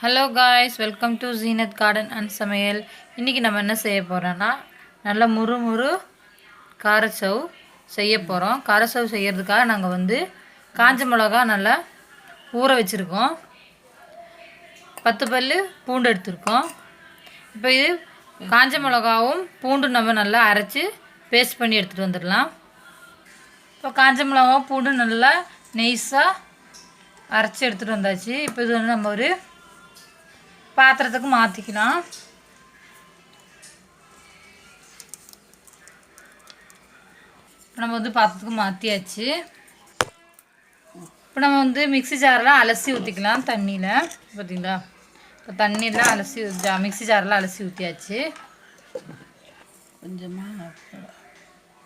Hello guys, welcome to Zeenat garden and சமையல். இன்றைக்கி நம்ம என்ன செய்ய போகிறோன்னா, நல்லா முறு காரச்சவ் செய்ய போகிறோம். காரச்சவ் செய்கிறதுக்காக நாங்கள் காஞ்ச மிளகா நல்லா ஊற வச்சுருக்கோம். 10 பல் பூண்டு எடுத்துருக்கோம். இப்போ இது காஞ்ச மிளகாவும் பூண்டும் நம்ம நல்லா அரைச்சி பேஸ்ட் பண்ணி எடுத்துகிட்டு வந்துடலாம். இப்போ காஞ்ச மிளகாவும் பூண்டும் நல்லா நெய்ஸாக அரைச்சி எடுத்துகிட்டு வந்தாச்சு. இப்போ இது நம்ம ஒரு பாத்திரத்துக்கு மாற்றிக்கலாம். நம்ம பாத்திரத்துக்கு மாற்றியாச்சு. இப்போ நம்ம மிக்ஸி ஜாரெலாம் அலசி ஊற்றிக்கலாம் தண்ணியில். பார்த்தீங்களா, இப்போ தண்ணியெலாம் அலசி மிக்ஸி ஜாரெலாம் அலசி ஊற்றியாச்சு.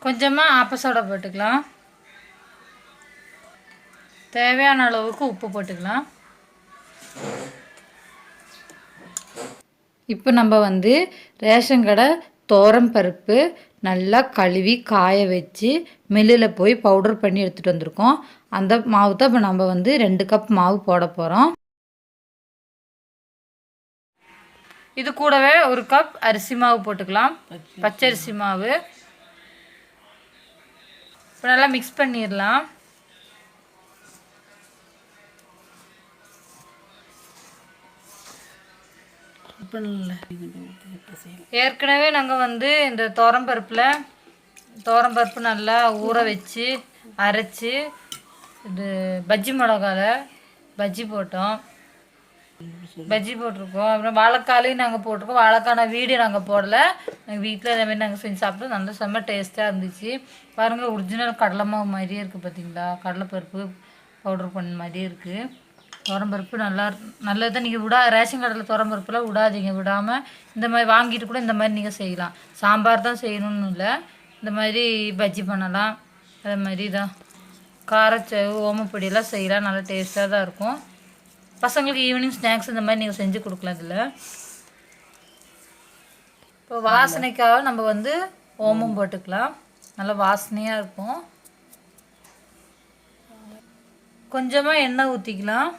கொஞ்சமாக ஆப்ப சோடா போட்டுக்கலாம். தேவையான அளவுக்கு உப்பு போட்டுக்கலாம். இப்போ நம்ம ரேஷன் கடை துவரம் பருப்பு நல்லா கழுவி காய வச்சு மில்லில் போய் பவுடர் பண்ணி எடுத்துகிட்டு வந்திருக்கோம். அந்த மாவு தான் இப்போ நம்ம 2 கப் மாவு போட போகிறோம். இது கூடவே 1 கப் அரிசி மாவு போட்டுக்கலாம், பச்சரிசி மாவு. இப்போ நல்லா மிக்ஸ் பண்ணிடலாம். ஏற்கனவே நாங்கள் இந்த துவரம்பருப்பு நல்லா ஊற வச்சு அரைச்சி இது பஜ்ஜி மிளகால பஜ்ஜி போட்டிருக்கோம். அப்புறம் வாழைக்காலையும் நாங்கள் போட்டிருக்கோம். வாழைக்கான வீடியோ நாங்கள் போடலை. எங்கள் வீட்டில் இதேமாதிரி நாங்கள் செஞ்சு சாப்பிட்டு நல்லா செம்ம டேஸ்ட்டாக இருந்துச்சு. பாருங்கள், ஒரிஜினல் கடலை மாவு மாதிரியே இருக்குது. பார்த்தீங்களா, கடலைப்பருப்பு பவுட்ரு பண்ண மாதிரியே இருக்குது. துவரம்பருப்பு நல்லது தான். நீங்கள் ரேஷன் கடையில் துவரம்பருப்புலாம் விடாதீங்க. விடாமல் இந்த மாதிரி வாங்கிட்டு கூட இந்த மாதிரி நீங்கள் செய்யலாம். சாம்பார் தான் செய்யணும்னு இல்லை, இந்த மாதிரி பஜ்ஜி பண்ணலாம். அதே மாதிரி தான் காரச்சவு ஓமப்பொடியெல்லாம் செய்யலாம். நல்லா டேஸ்ட்டாக தான் இருக்கும். பசங்களுக்கு ஈவினிங் ஸ்நாக்ஸ் இந்த மாதிரி நீங்கள் செஞ்சு கொடுக்கலாம். இதில் இப்போ வாசனைக்காக நம்ம ஓமம் போட்டுக்கலாம். நல்லா வாசனையாக இருக்கும். கொஞ்சமாக எண்ணெய் ஊற்றிக்கலாம்.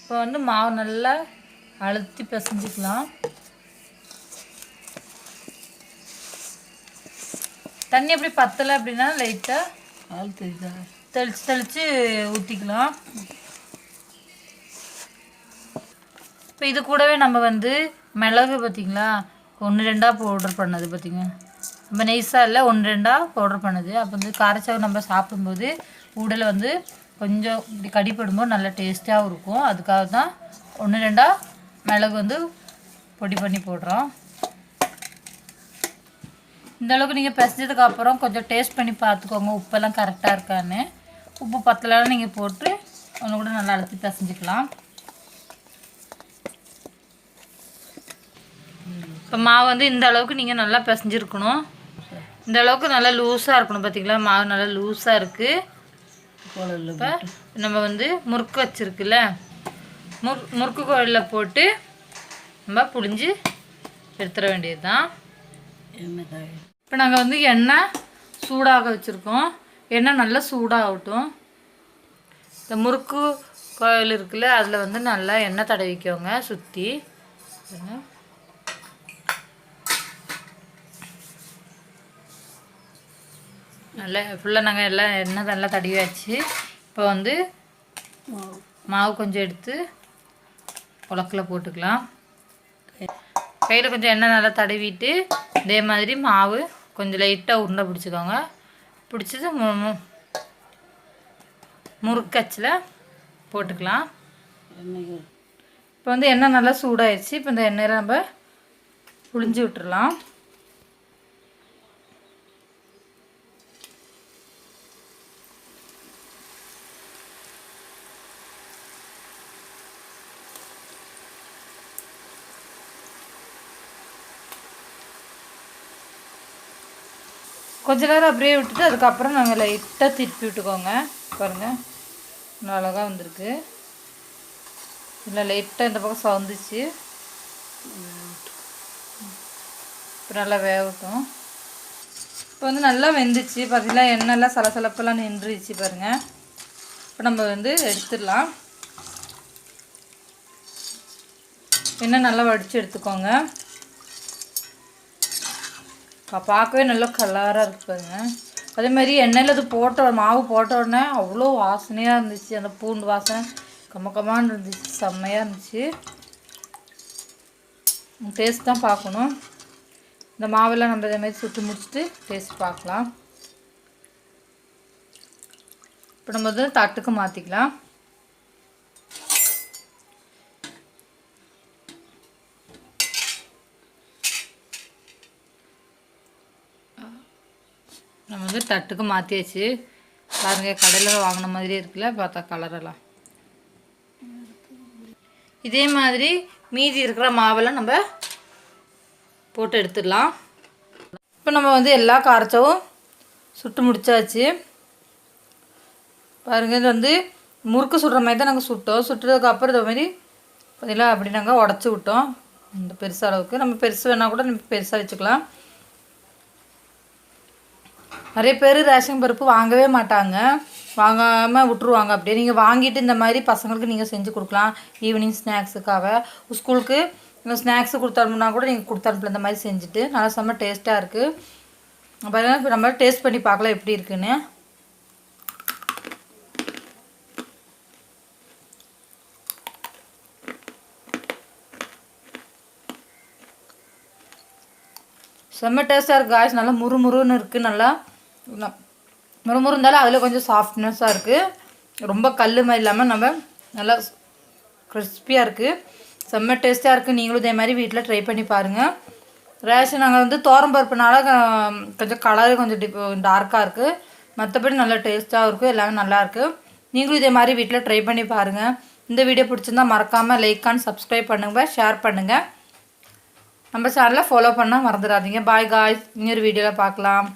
இப்போ மாவு நல்லா அழுத்தி பிசைஞ்சிக்கலாம். தண்ணி எப்படி பத்தலை அப்படின்னா லைட்டாக தெளித்து ஊற்றிக்கலாம். இப்போ இது கூடவே நம்ம மிளகு பார்த்திங்களா 1-2 பவுடர் பண்ணது. பார்த்திங்க, நம்ம நெய்ஸாக இல்லை 1-2 பவுடர் பண்ணது. அப்போ காரச்சவு நம்ம சாப்பிடும்போது உடலை கொஞ்சம் இப்படி கடிப்படும்போது நல்லா டேஸ்ட்டாகவும் இருக்கும். அதுக்காக தான் 1-2 மிளகு பொடி பண்ணி போடுறோம். இந்த அளவுக்கு நீங்கள் பிசைஞ்சதுக்கப்புறம் கொஞ்சம் டேஸ்ட் பண்ணி பார்த்துக்கோங்க, உப்பெல்லாம் கரெக்டாக இருக்கான்னு. உப்பு பத்தலைன்னு நீங்கள் போட்டு ஒன்று கூட நல்லா அழுத்தி பிசைஞ்சிக்கலாம். இப்போ மாவு இந்த அளவுக்கு நீங்கள் நல்லா பிசைஞ்சிருக்கணும். இந்த அளவுக்கு நல்லா லூஸாக இருக்கணும். பார்த்திங்களா, மாவு நல்லா லூஸாக இருக்குது. இப்போ நம்ம முறுக்கு வச்சுருக்குல்ல, முறுக்கு கோயிலில் போட்டு நம்ம புழிஞ்சு எடுத்துட வேண்டியது தான். இப்போ நாங்கள் எண்ணெய் சூடாக வச்சுருக்கோம். எண்ணெய் நல்லா சூடாகட்டும். இந்த முறுக்கு கோயில் இருக்குல்ல, அதில் நல்லா எண்ணெய் தடவிக்கோங்க சுற்றி. நல்லா ஃபுல்லாக நாங்கள் எல்லாம் எண்ணெய் நல்லா தடவியாச்சு. இப்போ மாவு கொஞ்சம் எடுத்து உலக்கில் போட்டுக்கலாம். கையில் கொஞ்சம் எண்ணெய் நல்லா தடவிட்டு இதே மாதிரி மாவு கொஞ்சம் லைட்டாக உருண்டை பிடிச்சிக்கோங்க. பிடிச்சது முறுக்கச்சில் போட்டுக்கலாம். இப்போ எண்ணெய் நல்லா சூடாகிடுச்சு. இப்போ இந்த எண்ணெயில் நம்ம புழிஞ்சு விட்டுறலாம். கொஞ்ச நேரம் அப்படியே விட்டுட்டு அதுக்கப்புறம் நாங்கள் லைட்டாக திருப்பி விட்டுக்கோங்க. பாருங்கள், நல்லா அழகாக வந்திருக்கு. இல்லை லைட்டாக இந்த பக்கம் சவுந்துச்சு. இப்போ நல்லா வேகட்டும். இப்போ நல்லா வெந்துச்சு. பார்த்தீங்களா, எண்ணெய்லாம் சலசலப்பெல்லாம் நின்றுச்சு பாருங்கள். இப்போ நம்ம எடுத்துடலாம். எண்ணெய் நல்லா வடித்து எடுத்துக்கோங்க. பார்க்கவே நல்லா கலராக இருக்கு பாருங்க. அதே மாதிரி எண்ணெயில் அது மாவு போட்ட உடனே அவ்வளோ வாசனையாக இருந்துச்சு. அந்த பூண்டு வாசனை கம்மக்கமான்னு இருந்துச்சு, செம்மையாக இருந்துச்சு. டேஸ்ட் தான் பார்க்கணும். இந்த மாவெல்லாம் நம்ம இதே மாதிரி சுட்டு முடிச்சுட்டு டேஸ்ட் பார்க்கலாம். இப்போ நம்ம வந்து தட்டுக்கு மாற்றிக்கலாம். நம்ம வந்து தட்டுக்கு மாற்றியாச்சு. பாருங்கள், கடையில் வாங்கின மாதிரியே இருக்குல்ல பார்த்தா கலரெல்லாம். இதே மாதிரி மீதி இருக்கிற மாவெல்லாம் நம்ம போட்டு எடுத்துடலாம். இப்போ நம்ம வந்து எல்லா காரச்சவும் சுட்டு முடிச்சாச்சு. பாருங்கள், இது வந்து முறுக்கு சுடுற மாதிரி தான் நாங்கள் சுட்டோம். சுட்டுறதுக்கப்புறம் இது மாதிரி பார்த்தீங்களா அப்படி நாங்கள் உடச்சி விட்டோம். இந்த பெருசு அளவுக்கு நம்ம பெருசு வேணால் கூட நம்ம பெருசாக வச்சுக்கலாம். நிறைய பேர் ரேஷன் பருப்பு வாங்கவே மாட்டாங்க, வாங்காமல் விட்ருவாங்க. அப்படியே நீங்கள் வாங்கிட்டு இந்த மாதிரி பசங்களுக்கு நீங்கள் செஞ்சு கொடுக்கலாம். ஈவினிங் ஸ்நாக்ஸுக்காக ஸ்கூலுக்கு நீங்கள் ஸ்நாக்ஸு கொடுத்தனுப்புனா கூட நீங்கள் கொடுத்தனுப்பல. இந்த மாதிரி செஞ்சுட்டு நல்லா செம்ம டேஸ்ட்டாக இருக்குது. பாருங்கள், இப்போ நம்ம டேஸ்ட் பண்ணி பார்க்கலாம் எப்படி இருக்குன்னு. செம்ம டேஸ்ட்டாக இருக்குது காய்ஸ். நல்லா முறுமுறுன்னு இருக்குது. நல்லா முறுமுறு இருந்தாலும் அதில் கொஞ்சம் சாஃப்ட்னஸாக இருக்குது. ரொம்ப கல் மாதிரி இல்லாமல் நம்ம நல்லா கிறிஸ்பியாக இருக்குது. செம்ம டேஸ்ட்டாக இருக்குது. நீங்களும் இதே மாதிரி வீட்டில் ட்ரை பண்ணி பாருங்கள். ரேஷன் நாங்கள் வந்து பருப்புனால கொஞ்சம் கலரு கொஞ்சம் டார்க்காக இருக்குது. மற்றபடி நல்லா டேஸ்ட்டாகவும் இருக்குது. எல்லாமே நல்லாயிருக்கு. நீங்களும் இதே மாதிரி வீட்டில் ட்ரை பண்ணி பாருங்கள். இந்த வீடியோ பிடிச்சிருந்தால் மறக்காமல் லைக் அண்ட் சப்ஸ்கிரைப் பண்ணுங்கள், ஷேர் பண்ணுங்கள். நம்ம சேனலை ஃபாலோ பண்ணால் மறந்துடாதீங்க. பாய் காய்ஸ், இன்னொரு வீடியோவில் பார்க்கலாம்.